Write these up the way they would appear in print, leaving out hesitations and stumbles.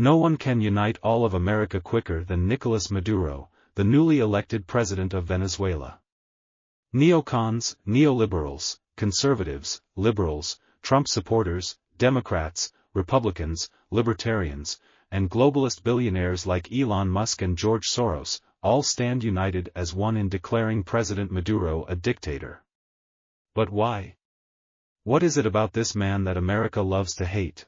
No one can unite all of America quicker than Nicolas Maduro, the newly elected president of Venezuela. Neocons, neoliberals, conservatives, liberals, Trump supporters, Democrats, Republicans, libertarians, and globalist billionaires like Elon Musk and George Soros, all stand united as one in declaring President Maduro a dictator. But why? What is it about this man that America loves to hate?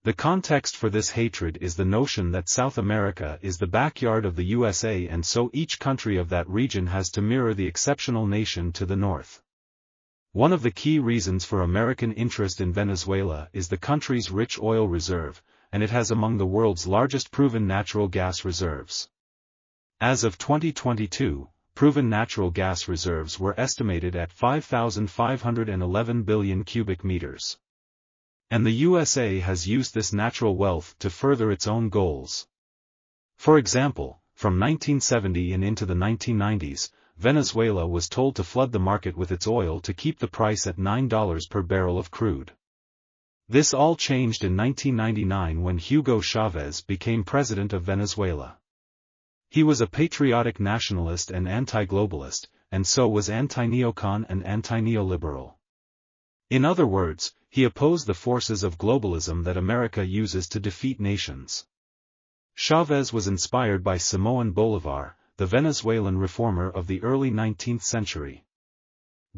The context for this hatred is the notion that South America is the backyard of the USA, and so each country of that region has to mirror the exceptional nation to the north. One of the key reasons for American interest in Venezuela is the country's rich oil reserve, and it has among the world's largest proven natural gas reserves. As of 2022, proven natural gas reserves were estimated at 5,511 billion cubic meters. And the USA has used this natural wealth to further its own goals. For example, from 1970 and into the 1990s, Venezuela was told to flood the market with its oil to keep the price at $9 per barrel of crude. This all changed in 1999 when Hugo Chavez became president of Venezuela. He was a patriotic nationalist and anti-globalist, and so was anti-neocon and anti-neoliberal. In other words, he opposed the forces of globalism that America uses to defeat nations. Chavez was inspired by Simón Bolívar, the Venezuelan reformer of the early 19th century.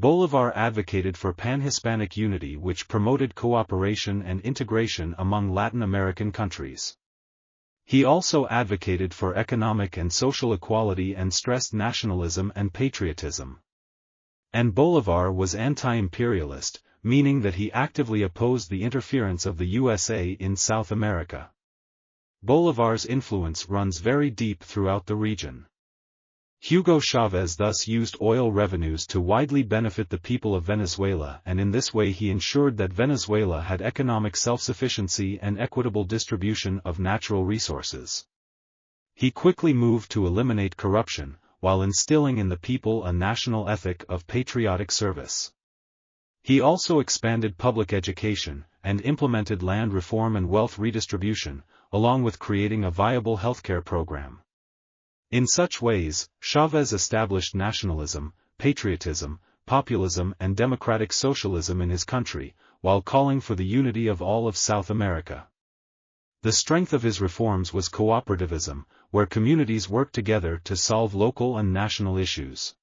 Bolívar advocated for pan-Hispanic unity, which promoted cooperation and integration among Latin American countries. He also advocated for economic and social equality and stressed nationalism and patriotism. And Bolívar was anti-imperialist, meaning that he actively opposed the interference of the USA in South America. Bolívar's influence runs very deep throughout the region. Hugo Chavez thus used oil revenues to widely benefit the people of Venezuela, and in this way he ensured that Venezuela had economic self-sufficiency and equitable distribution of natural resources. He quickly moved to eliminate corruption, while instilling in the people a national ethic of patriotic service. He also expanded public education, and implemented land reform and wealth redistribution, along with creating a viable healthcare program. In such ways, Chavez established nationalism, patriotism, populism and democratic socialism in his country, while calling for the unity of all of South America. The strength of his reforms was cooperativism, where communities worked together to solve local and national issues.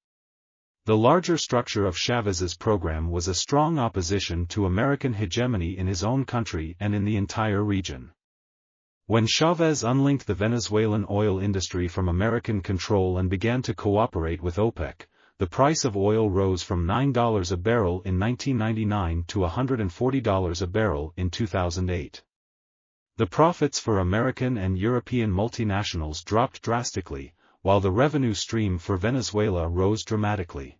The larger structure of Chavez's program was a strong opposition to American hegemony in his own country and in the entire region. When Chavez unlinked the Venezuelan oil industry from American control and began to cooperate with OPEC, the price of oil rose from $9 a barrel in 1999 to $140 a barrel in 2008. The profits for American and European multinationals dropped drastically, while the revenue stream for Venezuela rose dramatically.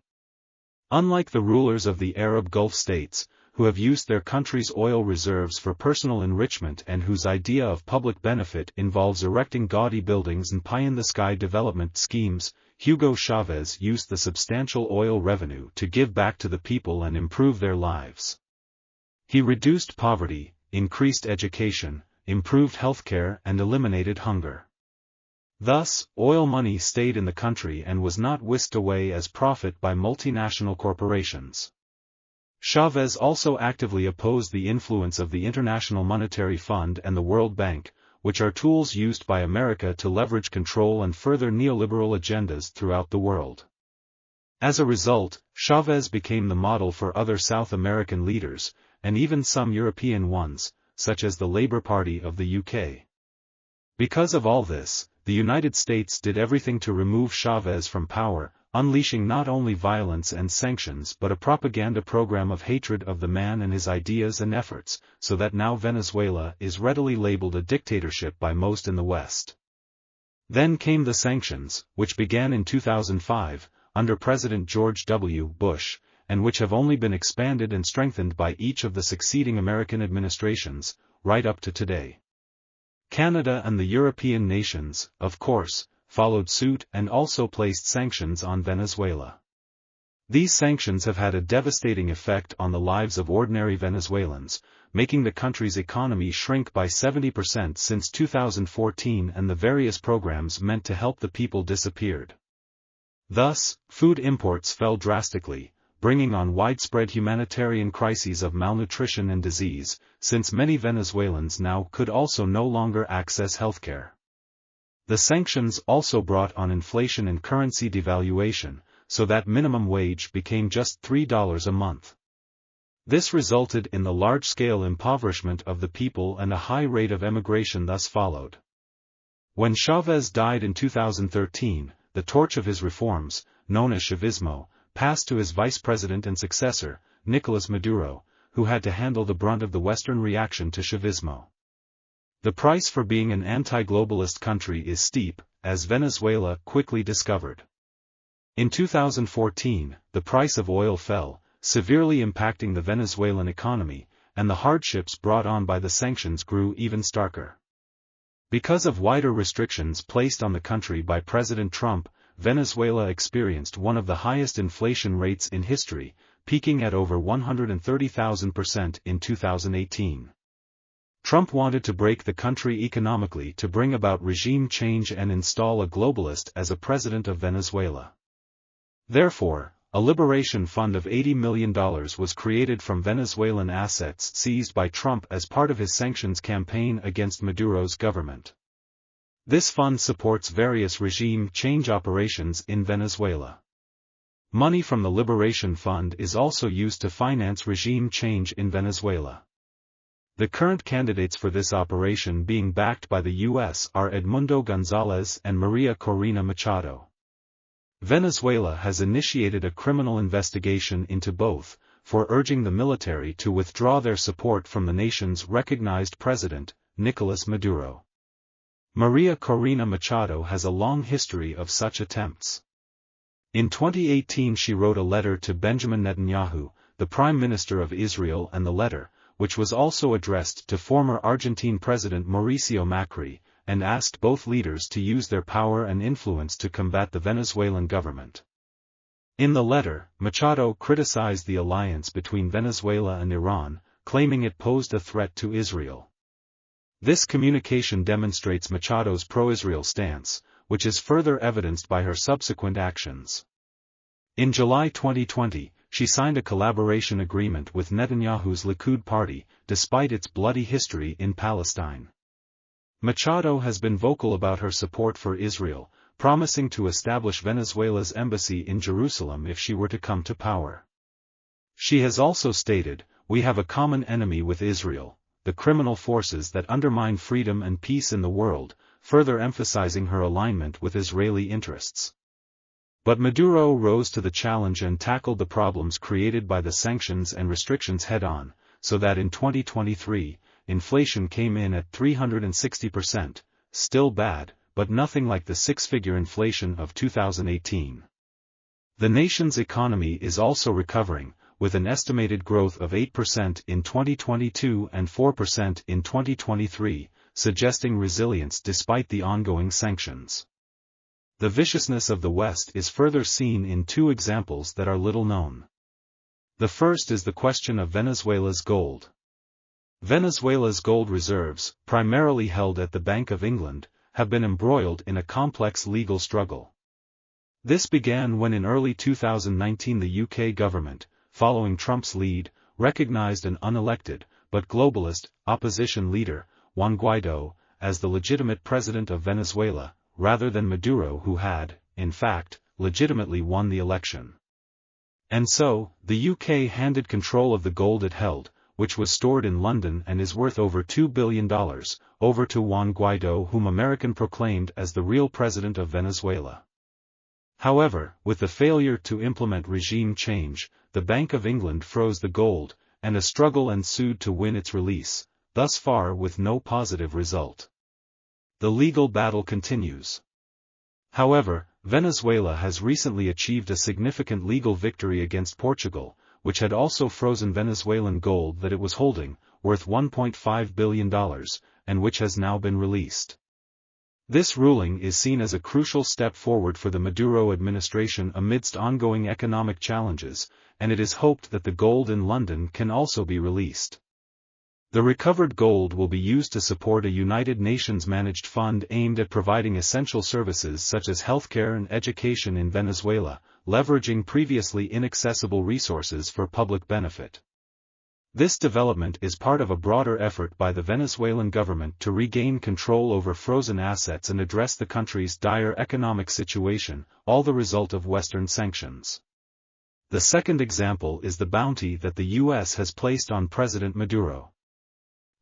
Unlike the rulers of the Arab Gulf states, who have used their country's oil reserves for personal enrichment and whose idea of public benefit involves erecting gaudy buildings and pie-in-the-sky development schemes, Hugo Chavez used the substantial oil revenue to give back to the people and improve their lives. He reduced poverty, increased education, improved healthcare and eliminated hunger. Thus, oil money stayed in the country and was not whisked away as profit by multinational corporations. Chavez also actively opposed the influence of the International Monetary Fund and the World Bank, which are tools used by America to leverage control and further neoliberal agendas throughout the world. As a result, Chavez became the model for other South American leaders, and even some European ones, such as the Labour Party of the UK. Because of all this, the United States did everything to remove Chavez from power, unleashing not only violence and sanctions but a propaganda program of hatred of the man and his ideas and efforts, so that now Venezuela is readily labeled a dictatorship by most in the West. Then came the sanctions, which began in 2005, under President George W. Bush, and which have only been expanded and strengthened by each of the succeeding American administrations, right up to today. Canada and the European nations, of course, followed suit and also placed sanctions on Venezuela. These sanctions have had a devastating effect on the lives of ordinary Venezuelans, making the country's economy shrink by 70% since 2014, and the various programs meant to help the people disappeared. Thus, food imports fell drastically, bringing on widespread humanitarian crises of malnutrition and disease, since many Venezuelans now could also no longer access healthcare. The sanctions also brought on inflation and currency devaluation, so that minimum wage became just $3 a month. This resulted in the large-scale impoverishment of the people, and a high rate of emigration thus followed. When Chávez died in 2013, the torch of his reforms, known as Chavismo, passed to his vice president and successor, Nicolas Maduro, who had to handle the brunt of the Western reaction to Chavismo. The price for being an anti-globalist country is steep, as Venezuela quickly discovered. In 2014, the price of oil fell, severely impacting the Venezuelan economy, and the hardships brought on by the sanctions grew even starker. Because of wider restrictions placed on the country by President Trump, Venezuela experienced one of the highest inflation rates in history, peaking at over 130,000% in 2018. Trump wanted to break the country economically to bring about regime change and install a globalist as a president of Venezuela. Therefore, a liberation fund of $80 million was created from Venezuelan assets seized by Trump as part of his sanctions campaign against Maduro's government. This fund supports various regime change operations in Venezuela. Money from the Liberation Fund is also used to finance regime change in Venezuela. The current candidates for this operation being backed by the U.S. are Edmundo González and Maria Corina Machado. Venezuela has initiated a criminal investigation into both, for urging the military to withdraw their support from the nation's recognized president, Nicolas Maduro. Maria Corina Machado has a long history of such attempts. In 2018 she wrote a letter to Benjamin Netanyahu, the Prime Minister of Israel, and the letter, which was also addressed to former Argentine President Mauricio Macri, and asked both leaders to use their power and influence to combat the Venezuelan government. In the letter, Machado criticized the alliance between Venezuela and Iran, claiming it posed a threat to Israel. This communication demonstrates Machado's pro-Israel stance, which is further evidenced by her subsequent actions. In July 2020, she signed a collaboration agreement with Netanyahu's Likud party, despite its bloody history in Palestine. Machado has been vocal about her support for Israel, promising to establish Venezuela's embassy in Jerusalem if she were to come to power. She has also stated, "We have a common enemy with Israel, the criminal forces that undermine freedom and peace in the world," further emphasizing her alignment with Israeli interests. But Maduro rose to the challenge and tackled the problems created by the sanctions and restrictions head-on, so that in 2023, inflation came in at 360%, still bad, but nothing like the six-figure inflation of 2018. The nation's economy is also recovering, with an estimated growth of 8% in 2022 and 4% in 2023, suggesting resilience despite the ongoing sanctions. The viciousness of the West is further seen in two examples that are little known. The first is the question of Venezuela's gold. Venezuela's gold reserves, primarily held at the Bank of England, have been embroiled in a complex legal struggle. This began when in early 2019 the UK government, following Trump's lead, recognized an unelected, but globalist, opposition leader, Juan Guaidó, as the legitimate president of Venezuela, rather than Maduro, who had, in fact, legitimately won the election. And so, the UK handed control of the gold it held, which was stored in London and is worth over $2 billion, over to Juan Guaidó, whom America proclaimed as the real president of Venezuela. However, with the failure to implement regime change, the Bank of England froze the gold, and a struggle ensued to win its release, thus far with no positive result. The legal battle continues. However, Venezuela has recently achieved a significant legal victory against Portugal, which had also frozen Venezuelan gold that it was holding, worth $1.5 billion, and which has now been released. This ruling is seen as a crucial step forward for the Maduro administration amidst ongoing economic challenges, and it is hoped that the gold in London can also be released. The recovered gold will be used to support a United Nations-managed fund aimed at providing essential services such as healthcare and education in Venezuela, leveraging previously inaccessible resources for public benefit. This development is part of a broader effort by the Venezuelan government to regain control over frozen assets and address the country's dire economic situation, all the result of Western sanctions. The second example is the bounty that the U.S. has placed on President Maduro.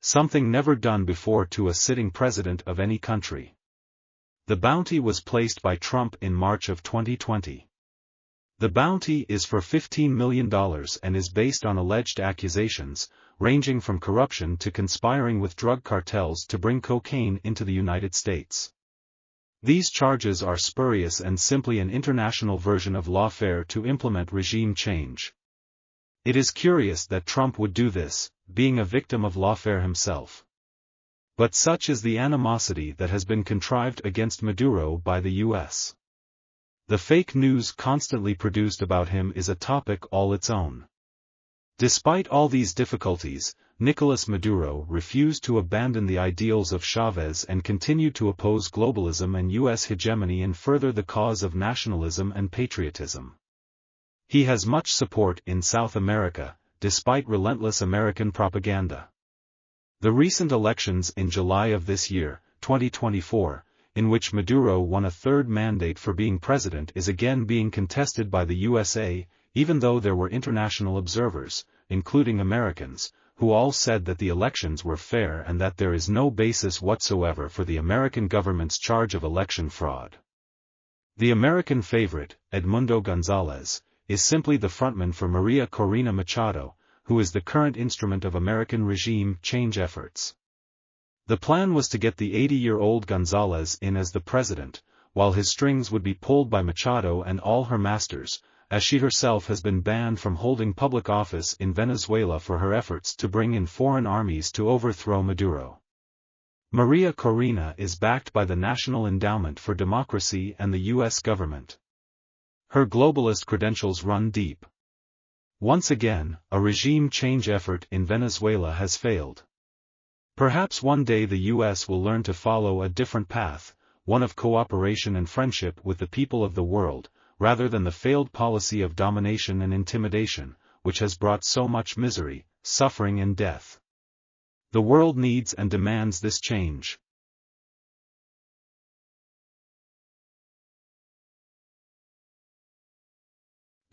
Something never done before to a sitting president of any country. The bounty was placed by Trump in March of 2020. The bounty is for $15 million and is based on alleged accusations, ranging from corruption to conspiring with drug cartels to bring cocaine into the United States. These charges are spurious and simply an international version of lawfare to implement regime change. It is curious that Trump would do this, being a victim of lawfare himself. But such is the animosity that has been contrived against Maduro by the U.S. The fake news constantly produced about him is a topic all its own. Despite all these difficulties, Nicolas Maduro refused to abandon the ideals of Chavez and continued to oppose globalism and U.S. hegemony and further the cause of nationalism and patriotism. He has much support in South America, despite relentless American propaganda. The recent elections in July of this year, 2024, in which Maduro won a third mandate for being president, is again being contested by the USA, even though there were international observers, including Americans, who all said that the elections were fair and that there is no basis whatsoever for the American government's charge of election fraud. The American favorite, Edmundo Gonzalez, is simply the frontman for Maria Corina Machado, who is the current instrument of American regime change efforts. The plan was to get the 80-year-old Gonzalez in as the president, while his strings would be pulled by Machado and all her masters, as she herself has been banned from holding public office in Venezuela for her efforts to bring in foreign armies to overthrow Maduro. Maria Corina is backed by the National Endowment for Democracy and the U.S. government. Her globalist credentials run deep. Once again, a regime change effort in Venezuela has failed. Perhaps one day the U.S. will learn to follow a different path, one of cooperation and friendship with the people of the world, rather than the failed policy of domination and intimidation, which has brought so much misery, suffering and death. The world needs and demands this change.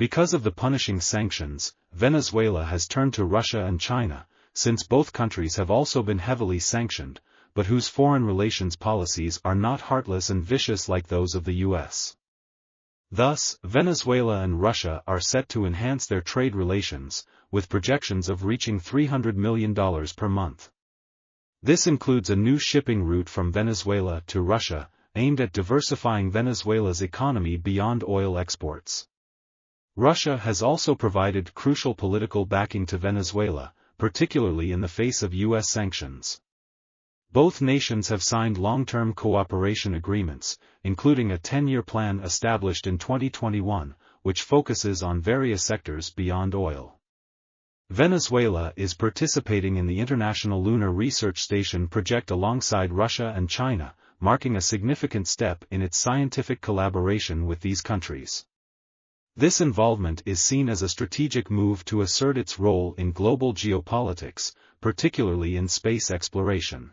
Because of the punishing sanctions, Venezuela has turned to Russia and China, since both countries have also been heavily sanctioned, but whose foreign relations policies are not heartless and vicious like those of the U.S. Thus, Venezuela and Russia are set to enhance their trade relations, with projections of reaching $300 million per month. This includes a new shipping route from Venezuela to Russia, aimed at diversifying Venezuela's economy beyond oil exports. Russia has also provided crucial political backing to Venezuela, particularly in the face of U.S. sanctions. Both nations have signed long-term cooperation agreements, including a 10-year plan established in 2021, which focuses on various sectors beyond oil. Venezuela is participating in the International Lunar Research Station project alongside Russia and China, marking a significant step in its scientific collaboration with these countries. This involvement is seen as a strategic move to assert its role in global geopolitics, particularly in space exploration.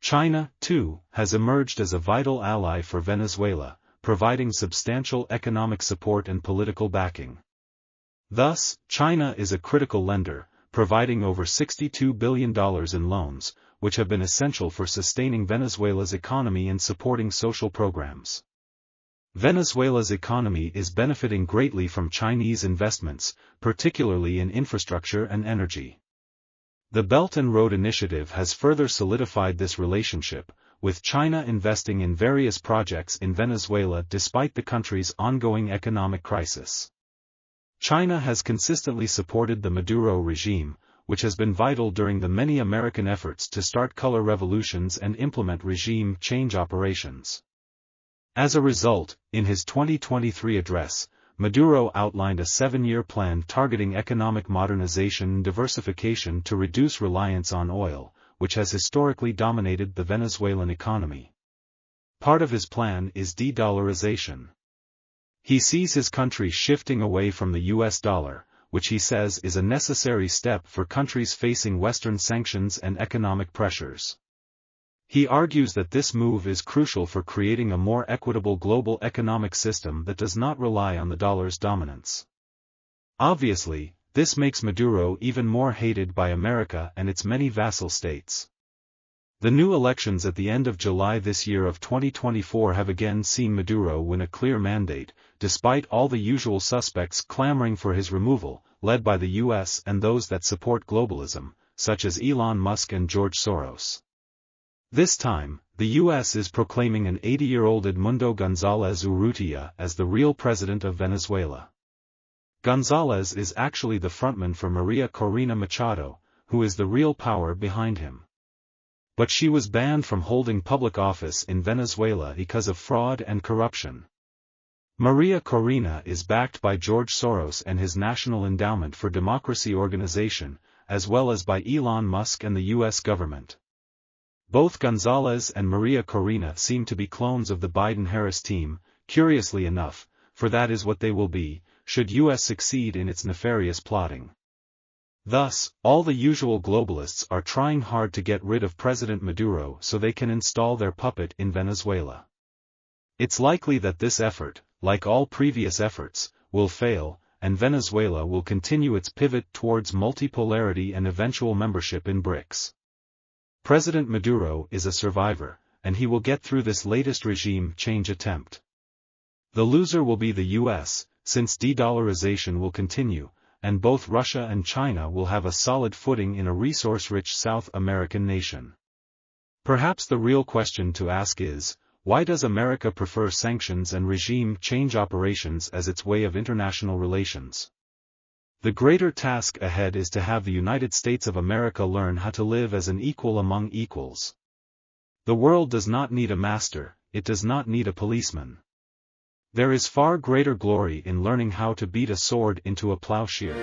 China, too, has emerged as a vital ally for Venezuela, providing substantial economic support and political backing. Thus, China is a critical lender, providing over $62 billion in loans, which have been essential for sustaining Venezuela's economy and supporting social programs. Venezuela's economy is benefiting greatly from Chinese investments, particularly in infrastructure and energy. The Belt and Road Initiative has further solidified this relationship, with China investing in various projects in Venezuela despite the country's ongoing economic crisis. China has consistently supported the Maduro regime, which has been vital during the many American efforts to start color revolutions and implement regime change operations. As a result, in his 2023 address, Maduro outlined a 7-year plan targeting economic modernization and diversification to reduce reliance on oil, which has historically dominated the Venezuelan economy. Part of his plan is de-dollarization. He sees his country shifting away from the US dollar, which he says is a necessary step for countries facing Western sanctions and economic pressures. He argues that this move is crucial for creating a more equitable global economic system that does not rely on the dollar's dominance. Obviously, this makes Maduro even more hated by America and its many vassal states. The new elections at the end of July this year of 2024 have again seen Maduro win a clear mandate, despite all the usual suspects clamoring for his removal, led by the US and those that support globalism, such as Elon Musk and George Soros. This time, the US is proclaiming an 80-year-old Edmundo González Urrutia as the real president of Venezuela. González is actually the frontman for Maria Corina Machado, who is the real power behind him. But she was banned from holding public office in Venezuela because of fraud and corruption. Maria Corina is backed by George Soros and his National Endowment for Democracy organization, as well as by Elon Musk and the US government. Both González and Maria Corina seem to be clones of the Biden-Harris team, curiously enough, for that is what they will be, should US succeed in its nefarious plotting. Thus, all the usual globalists are trying hard to get rid of President Maduro so they can install their puppet in Venezuela. It's likely that this effort, like all previous efforts, will fail, and Venezuela will continue its pivot towards multipolarity and eventual membership in BRICS. President Maduro is a survivor, and he will get through this latest regime change attempt. The loser will be the US, since de-dollarization will continue, and both Russia and China will have a solid footing in a resource-rich South American nation. Perhaps the real question to ask is, why does America prefer sanctions and regime change operations as its way of international relations? The greater task ahead is to have the United States of America learn how to live as an equal among equals. The world does not need a master, it does not need a policeman. There is far greater glory in learning how to beat a sword into a plowshare.